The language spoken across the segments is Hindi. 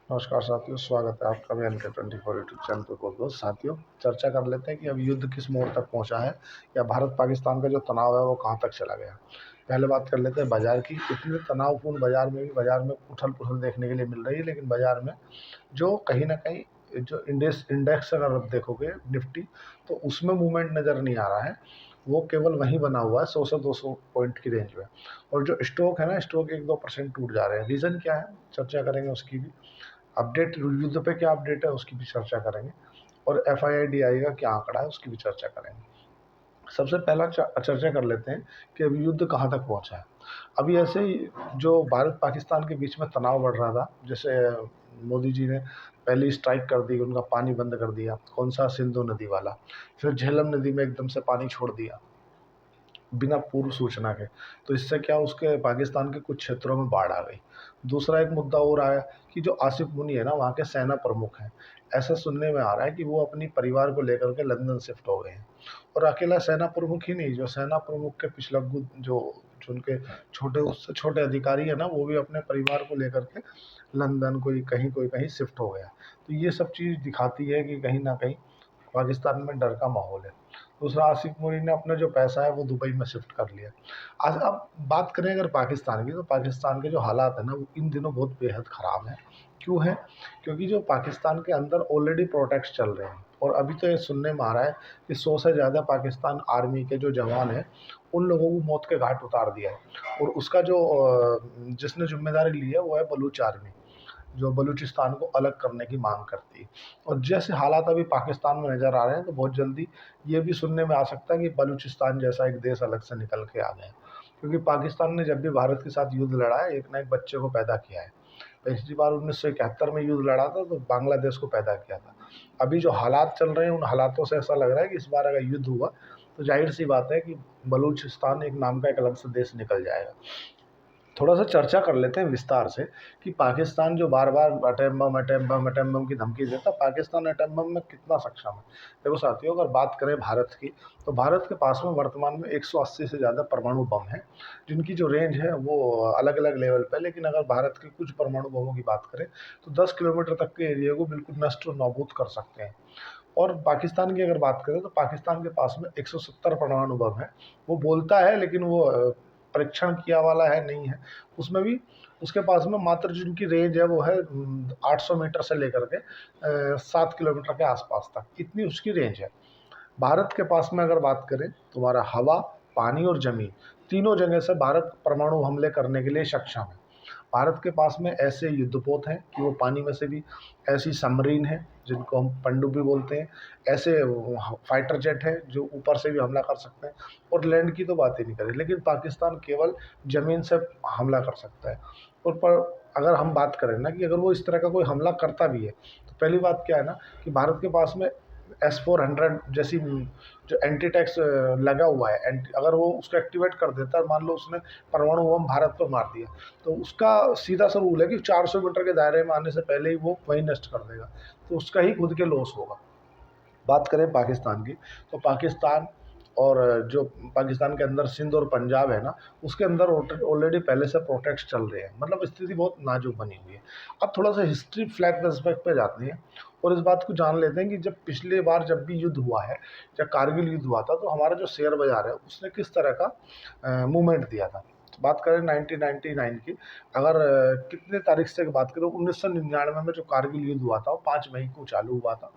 नमस्कार साथियों, स्वागत है आपका भी NK24 यूट्यूब चैनल पे। बहुत बहुत साथियों, चर्चा कर लेते हैं कि अब युद्ध किस मोड़ तक पहुंचा है या भारत पाकिस्तान का जो तनाव है वो कहां तक चला गया। पहले बात कर लेते हैं बाजार की। इतने तनावपूर्ण बाजार में उथल पुथल देखने के लिए मिल रही है, लेकिन बाजार में जो कहीं ना कहीं जो इंडेक्स अगर आप देखोगे निफ्टी, तो उसमें मूवमेंट नज़र नहीं आ रहा है। वो केवल वहीं बना हुआ है 100 से 200 पॉइंट की रेंज में। और जो स्टॉक है ना, स्टॉक 1-2% टूट जा रहे हैं। रीज़न क्या है, चर्चा करेंगे उसकी भी। अपडेट युद्ध पे क्या अपडेट है उसकी भी चर्चा करेंगे। और FIDI का क्या आंकड़ा है उसकी भी चर्चा करेंगे। सबसे पहला चर्चा कर लेते हैं कि अभी युद्ध कहाँ तक पहुँचा है। अभी ऐसे ही जो भारत पाकिस्तान के बीच में तनाव बढ़ रहा था, जैसे मोदी जी ने पहली स्ट्राइक कर दी, उनका पानी बंद कर दिया, कौन सा, सिंधु नदी वाला। फिर झेलम नदी में एकदम से पानी छोड़ दिया बिना पूर्व सूचना के। तो इससे क्या, उसके पाकिस्तान के कुछ क्षेत्रों में बाढ़ आ गई। दूसरा एक मुद्दा और आया कि जो आसिफ मुनी है ना, वहाँ के सेना प्रमुख हैं। ऐसा सुनने में आ रहा है कि वो अपनी परिवार को लेकर के लंदन शिफ्ट हो गए हैं। और अकेला सेना प्रमुख ही नहीं, जो सेना प्रमुख के पिछलग्गू जो जो उनके छोटे, उससे छोटे अधिकारी है ना, वो भी अपने परिवार को लेकर के लंदन कोई कहीं शिफ्ट हो गया। तो ये सब चीज़ दिखाती है कि कहीं ना कहीं पाकिस्तान में डर का माहौल है। दूसरा, आसिफ मुनी ने अपना जो पैसा है वो दुबई में शिफ्ट कर लिया। आज अब बात करें अगर पाकिस्तान की, तो पाकिस्तान के जो हालात है ना, वो इन दिनों बहुत बेहद ख़राब हैं। क्यों है? क्योंकि जो पाकिस्तान के अंदर ऑलरेडी प्रोटेस्ट चल रहे हैं। और अभी तो ये सुनने में आ रहा है कि 100 से ज़्यादा पाकिस्तान आर्मी के जो जवान हैं, उन लोगों को मौत के घाट उतार दिया है। और उसका जो जिसने जिम्मेदारी ली है वो है बलूच आर्मी, जो बलूचिस्तान को अलग करने की मांग करती है। और जैसे हालात अभी पाकिस्तान में नज़र आ रहे हैं, तो बहुत जल्दी ये भी सुनने में आ सकता है कि बलूचिस्तान जैसा एक देश अलग से निकल के आ गया। क्योंकि पाकिस्तान ने जब भी भारत के साथ युद्ध लड़ा है, एक ना एक बच्चे को पैदा किया है। पिछली बार 1971 में युद्ध लड़ा था तो बांग्लादेश को पैदा किया था। अभी जो हालात चल रहे हैं, उन हालातों से ऐसा लग रहा है कि इस बार अगर युद्ध हुआ तो जाहिर सी बात है कि बलूचिस्तान एक नाम का एक अलग से देश निकल जाएगा। थोड़ा सा चर्चा कर लेते हैं विस्तार से कि पाकिस्तान जो बार बार अटैम बम की धमकी देता, पाकिस्तान अटैम बम में कितना सक्षम है। देखो साथियों, अगर बात करें भारत की, तो भारत के पास में वर्तमान में 180 से ज़्यादा परमाणु बम हैं, जिनकी जो रेंज है वो अलग अलग लेवल पे। लेकिन अगर भारत के कुछ परमाणु बमों की बात करें, तो 10 किलोमीटर तक के एरिया को बिल्कुल नष्ट और नाबूद कर सकते हैं। और पाकिस्तान की अगर बात करें, तो पाकिस्तान के पास में 170 परमाणु बम है। वो बोलता है, लेकिन वो परीक्षण किया वाला है नहीं है। उसमें भी उसके पास में मात्र जिनकी रेंज है वो है 800 मीटर से लेकर के 7 किलोमीटर के आसपास तक, इतनी उसकी रेंज है। भारत के पास में अगर बात करें, तुम्हारा हवा, पानी और ज़मीन, तीनों जगह से भारत परमाणु हमले करने के लिए सक्षम है। भारत के पास में ऐसे युद्धपोत हैं कि वो पानी में से भी, ऐसी सबमरीन है जिनको हम पनडुब्बी बोलते हैं, ऐसे फाइटर जेट है जो ऊपर से भी हमला कर सकते हैं। और लैंड की तो बात ही नहीं करें, लेकिन पाकिस्तान केवल ज़मीन से हमला कर सकता है। और पर अगर हम बात करें ना कि अगर वो इस तरह का कोई हमला करता भी है, तो पहली बात क्या है ना कि भारत के पास में S-400 जैसी जो एंटी टैक्स लगा हुआ है, अगर वो उसको एक्टिवेट कर देता है, मान लो उसने परमाणु बम भारत पर मार दिया, तो उसका सीधा सा रूल है कि 400 मीटर के दायरे में आने से पहले ही वो वहीं नष्ट कर देगा। तो उसका ही खुद के लॉस होगा। बात करें पाकिस्तान की, तो पाकिस्तान और जो पाकिस्तान के अंदर सिंध और पंजाब है ना, उसके अंदर ऑलरेडी पहले से प्रोटेस्ट चल रहे हैं। मतलब स्थिति बहुत नाजुक बनी हुई है। अब थोड़ा सा हिस्ट्री फ्लैशबैक पे जाते हैं और इस बात को जान लेते हैं कि जब पिछले बार जब भी युद्ध हुआ है, जब कारगिल युद्ध हुआ था, तो हमारा जो शेयर बाजार है उसने किस तरह का मूवमेंट दिया था। तो बात करें 1999 की, अगर कितने तारीख से बात करें, 1999 में जो कारगिल युद्ध हुआ था वो 5 मई को चालू हुआ था।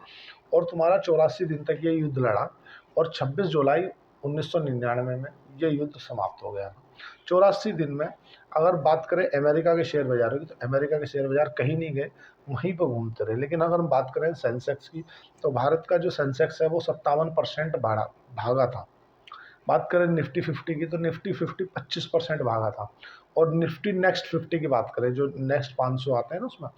और तुम्हारा 84 दिन तक ये युद्ध लड़ा। और 26 जुलाई 1999 में ये युद्ध समाप्त हो गया था। 84 दिन में अगर बात करें अमेरिका के शेयर बाजारों की, तो अमेरिका के शेयर बाजार कहीं नहीं गए, वहीं पर घूमते रहे। लेकिन अगर हम बात करें सेंसेक्स की, तो भारत का जो सेंसेक्स है वो 57% भागा था। बात करें निफ्टी 50 की, तो निफ्टी 50 25% भागा था। और निफ्टी नेक्स्ट 50 की बात करें, जो नेक्स्ट 500 आते हैं ना, उसमें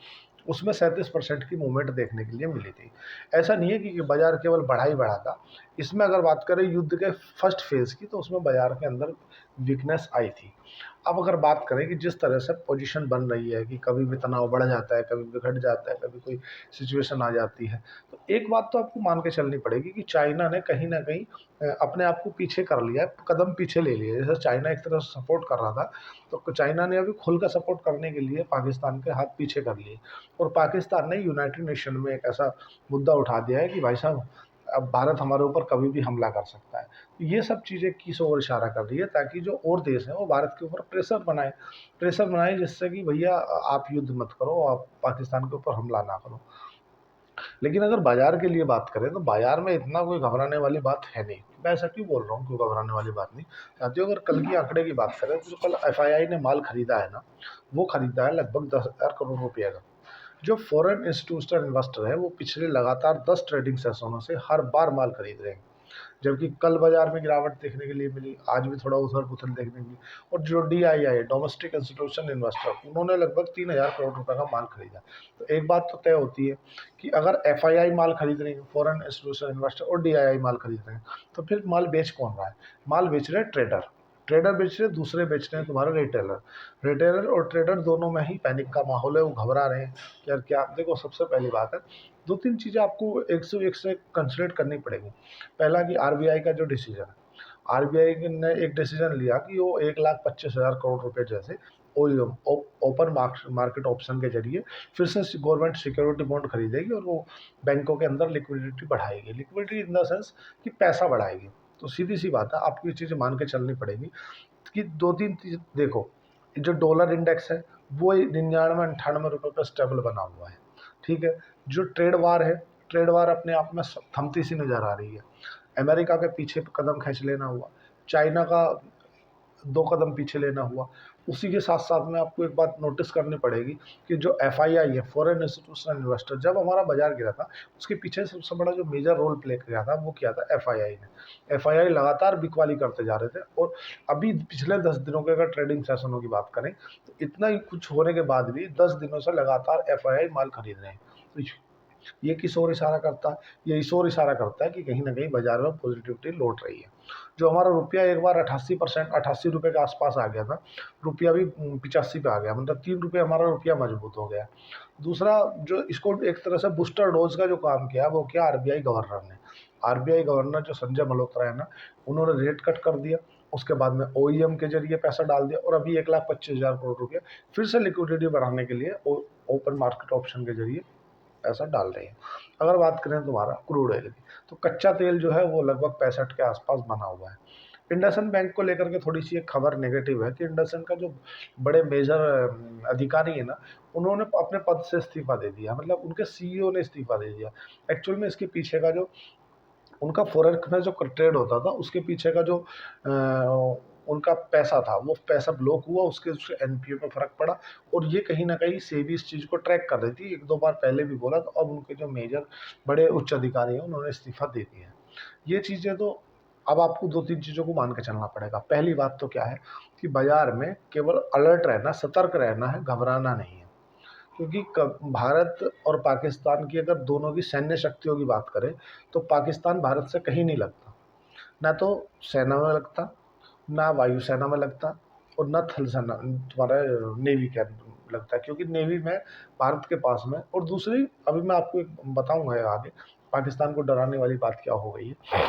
उसमें 37% की मूवमेंट देखने के लिए मिली थी। ऐसा नहीं है कि बाजार केवल बढ़ा ही बढ़ा था। इसमें अगर बात करें युद्ध के फर्स्ट फेज़ की, तो उसमें बाजार के अंदर वीकनेस आई थी। अब अगर बात करें कि जिस तरह से पोजीशन बन रही है कि कभी भी तनाव बढ़ जाता है, कभी भी घट जाता है, कभी कोई सिचुएशन आ जाती है, तो एक बात तो आपको मान के चलनी पड़ेगी कि चाइना ने कहीं न कहीं अपने आप को पीछे कर लिया है, कदम पीछे ले लिए। जैसे चाइना एक तरफ से सपोर्ट कर रहा था, तो चाइना ने अभी खुल कर सपोर्ट करने के लिए पाकिस्तान के हाथ पीछे कर लिए, और पाकिस्तान ने यूनाइटेड नेशन में एक ऐसा मुद्दा उठा दिया है कि भाई साहब, अब भारत हमारे ऊपर कभी भी हमला कर सकता है। तो ये सब चीज़ें किस ओर इशारा कर रही है, ताकि जो और देश हैं वो भारत के ऊपर प्रेशर बनाए, जिससे कि भैया आप युद्ध मत करो, आप पाकिस्तान के ऊपर हमला ना करो। लेकिन अगर बाजार के लिए बात करें तो बाजार में इतना कोई घबराने वाली बात है नहीं। मैं ऐसा क्यों बोल रहा हूँ, क्यों घबराने वाली बात नहीं। साथियों, अगर कल की आंकड़े की बात करें तो जो कल एफआईआई ने माल खरीदा है ना, वो खरीदा है लगभग 10,000 करोड़ रुपये का। जो फॉरेन इंस्टीट्यूशनल इन्वेस्टर है वो पिछले लगातार 10 ट्रेडिंग सेशनों से हर बार माल खरीद रहे हैं, जबकि कल बाजार में गिरावट देखने के लिए मिली, आज भी थोड़ा उथल-पुथल देखने को मिली। और जो डीआईआई डोमेस्टिक इंस्टीट्यूशनल इन्वेस्टर, उन्होंने लगभग 3,000 करोड़ रुपए का माल खरीदा। तो एक बात तो तय होती है कि अगर एफआईआई माल खरीद रही है, फॉरेन इंस्टीट्यूशनल इन्वेस्टर, और डीआईआई माल खरीद रहे हैं, तो फिर माल बेच कौन रहा है? माल बेच रहे हैं ट्रेडर। ट्रेडर बेच रहे हैं, दूसरे बेच रहे हैं तुम्हारे रिटेलर। रिटेलर और ट्रेडर दोनों में ही पैनिक का माहौल है, वो घबरा रहे हैं कि यार क्या। देखो, सबसे पहली बात है, 2-3 चीज़ें आपको एक से कंसिडर करनी पड़ेगी। पहला कि आरबीआई का जो डिसीजन है, आरबीआई ने एक डिसीजन लिया कि वो 1,25,000 करोड़ रुपए जैसे ओईएम ओपन मार्केट ऑप्शन के जरिए फिर से गवर्नमेंट सिक्योरिटी बॉन्ड खरीदेगी, और वो बैंकों के अंदर लिक्विडिटी बढ़ाएगी। लिक्विडिटी इन द सेंस कि पैसा बढ़ाएगी। तो सीधी सी बात है, आपको ये चीज़ें मान के चलनी पड़ेगी कि 2-3 चीज़ देखो। जो डॉलर इंडेक्स है वो 99-98 रुपये पर स्टेबल बना हुआ है, ठीक है। जो ट्रेड वार है, ट्रेड वार अपने आप में थमती सी नज़र आ रही है। अमेरिका के पीछे कदम खींच लेना हुआ, चाइना का 2 कदम पीछे लेना हुआ। उसी के साथ-साथ में आपको एक बात नोटिस करनी पड़ेगी कि जो एफआईआई है, फॉरेन इंस्टीट्यूशनल इन्वेस्टर, जब हमारा बाजार गिरा था, उसके पीछे सबसे बड़ा जो मेजर रोल प्ले किया था, वो किया था एफआईआई ने। एफआईआई लगातार बिकवाली करते जा रहे थे, और अभी पिछले 10 दिनों के अगर ट्रेडिंग सेशनों की बात करें, तो इतना ही कुछ होने के बाद भी 10 दिनों से लगातार एफआईआई माल खरीद रहे हैं। तो ये किस ओर इशारा करता है? ये इस ओर इशारा करता है कि कहीं न कहीं बाज़ार में पॉज़िटिविटी लौट रही है। जो हमारा रुपया एक बार 88 के आस-पास आ गया था, रुपया भी 85 पे आ गया, मतलब 3 रुपये हमारा रुपया मजबूत हो गया। दूसरा, जो इसको एक तरह से बूस्टर डोज़ का जो काम किया, वो किया आरबीआई गवर्नर ने। आरबीआई गवर्नर जो संजय मल्होत्रा है ना, उन्होंने रेट कट कर दिया, उसके बाद में ओईएम के ज़रिए पैसा डाल दिया, और अभी 1,25,000 करोड़ रुपए फिर से लिक्विडिटी बढ़ाने के लिए ओपन मार्केट ऑप्शन के ज़रिए पैसा डाल रही है। अगर बात करें तुम्हारा क्रूड ऑयल की, तो कच्चा तेल जो है वो लगभग 65 के आसपास बना हुआ है। इंडसइंड बैंक को लेकर के थोड़ी सी एक खबर नेगेटिव है कि इंडसइंड का जो बड़े मेजर अधिकारी है ना, उन्होंने अपने पद से इस्तीफा दे दिया, मतलब उनके सीईओ ने इस्तीफा दे दिया। एक्चुअल में इसके पीछे का जो उनका फॉरेक्स में जो ट्रेड होता था, उसके पीछे का जो उनका पैसा था, वो पैसा ब्लॉक हुआ, उसके उससे एनपीए पे फ़र्क पड़ा। और ये कहीं न कहीं सेबी इस चीज़ को ट्रैक कर रही थी, 1-2 बार पहले भी बोला, तो अब उनके जो मेजर बड़े उच्च अधिकारी हैं, उन्होंने इस्तीफ़ा दे दिया है। ये चीज़ें तो अब आपको 2-3 चीज़ों को मान के चलना पड़ेगा। पहली बात तो क्या है कि बाज़ार में केवल अलर्ट रहना, सतर्क रहना है, घबराना नहीं है। क्योंकि भारत और पाकिस्तान की अगर दोनों की सैन्य शक्तियों की बात करें, तो पाकिस्तान भारत से कहीं नहीं लगता। ना तो सेना में लगता, ना वायुसेना में लगता, और ना थल सेना, तुम्हारा नेवी के लगता है, क्योंकि नेवी में भारत के पास में। और दूसरी, अभी मैं आपको एक बताऊंगा आगे, पाकिस्तान को डराने वाली बात क्या हो गई है।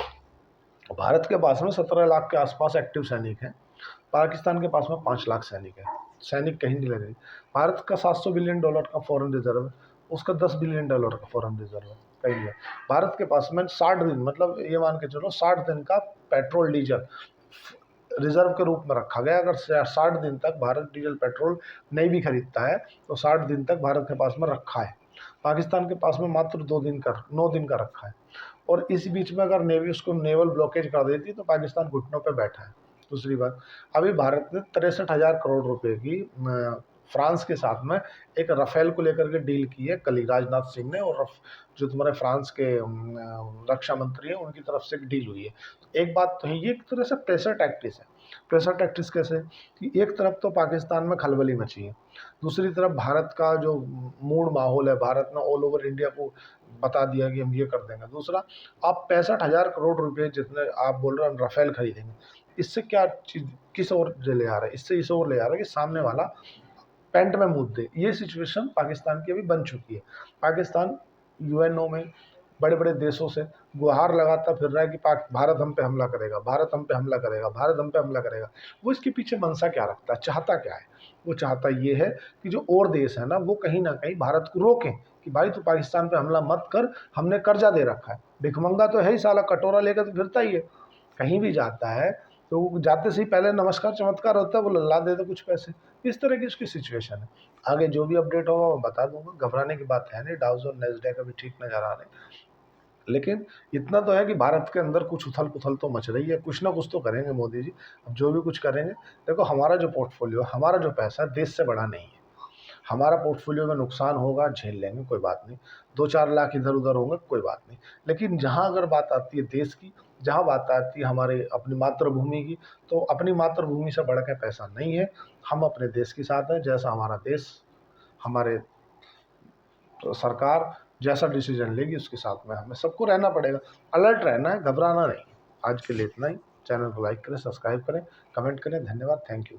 भारत के पास में 17 लाख के आसपास एक्टिव सैनिक हैं, पाकिस्तान के पास में 5 लाख सैनिक हैं। सैनिक कहीं नहीं लगे। भारत का $700 बिलियन का फॉरेन रिजर्व है, उसका $10 बिलियन का फॉरेन रिजर्व है, कहीं नहीं है। भारत के पास में 60 दिन, मतलब ये मान के चलो 60 दिन का पेट्रोल डीजल रिजर्व के रूप में रखा गया। अगर 60 दिन तक भारत डीजल पेट्रोल नहीं भी खरीदता है, तो 60 दिन तक भारत के पास में रखा है। पाकिस्तान के पास में मात्र 9 दिन का रखा है। और इस बीच में अगर नेवी उसको नेवल ब्लॉकेज कर देती, तो पाकिस्तान घुटनों पे बैठा है। दूसरी बात, अभी भारत ने 63,000 करोड़ रुपए की फ्रांस के साथ में एक राफेल को लेकर के डील की है कल ही, राजनाथ सिंह ने, और जो तुम्हारे फ्रांस के रक्षा मंत्री हैं, उनकी तरफ से एक डील हुई है। तो एक बात तो है, ये एक तरह से प्रेशर टैक्टिस है। प्रेशर टैक्टिस कैसे कि एक तरफ तो पाकिस्तान में खलबली मची है, दूसरी तरफ भारत का जो मूड माहौल है, भारत ने ऑल ओवर इंडिया को बता दिया कि हम ये कर देंगे। दूसरा, आप 65,000 करोड़ रुपए जितने आप बोल रहे हैं राफेल खरीदेंगे, इससे क्या चीज़ किस ओर ले आ रहा है, इससे इस ओर ले आ रहा है कि सामने वाला पैंट में मुँह दे। ये सिचुएशन पाकिस्तान की अभी बन चुकी है। पाकिस्तान यूएनओ में बड़े बड़े देशों से गुहार लगाता फिर रहा है कि भारत हम पे हमला करेगा, भारत हम पे हमला करेगा, भारत हम पे हमला करेगा। वो इसके पीछे मंशा क्या रखता है, चाहता क्या है? वो चाहता ये है कि जो और देश है ना वो कहीं ना कहीं भारत को रोकें कि भाई तू पाकिस्तान पे हमला मत कर, हमने कर्जा दे रखा है। भिखमंगा तो है ही साला, कटोरा लेकर तो फिरता ही है। कहीं भी जाता है तो जाते से ही पहले नमस्कार चमत्कार होता है, वो लल्ला दे दो कुछ पैसे। इस तरह की उसकी सिचुएशन है। आगे जो भी अपडेट होगा वो बता दूंगा, घबराने की बात है नहीं। डाउज और नेस्डैक अभी ठीक नजर आ रहे हैं, लेकिन इतना तो है कि भारत के अंदर कुछ उथल पुथल तो मच रही है। कुछ ना कुछ तो करेंगे मोदी जी, अब जो भी कुछ करेंगे। देखो हमारा जो पोर्टफोलियो, हमारा जो पैसा देश से बड़ा नहीं है। हमारा पोर्टफोलियो में नुकसान होगा, झेल लेंगे, कोई बात नहीं। 2-4 लाख इधर उधर होंगे, कोई बात नहीं। लेकिन जहाँ अगर बात आती है देश की, जहाँ बात आती है हमारे अपनी मातृभूमि की, तो अपनी मातृभूमि से बढ़ के पैसा नहीं है। हम अपने देश के साथ हैं। जैसा हमारा देश, हमारे तो सरकार जैसा डिसीजन लेगी उसके साथ में हमें सबको रहना पड़ेगा। अलर्ट रहना है, घबराना नहीं। आज के लिए इतना ही। चैनल को लाइक करें, सब्सक्राइब करें, कमेंट करें। धन्यवाद, थैंक यू।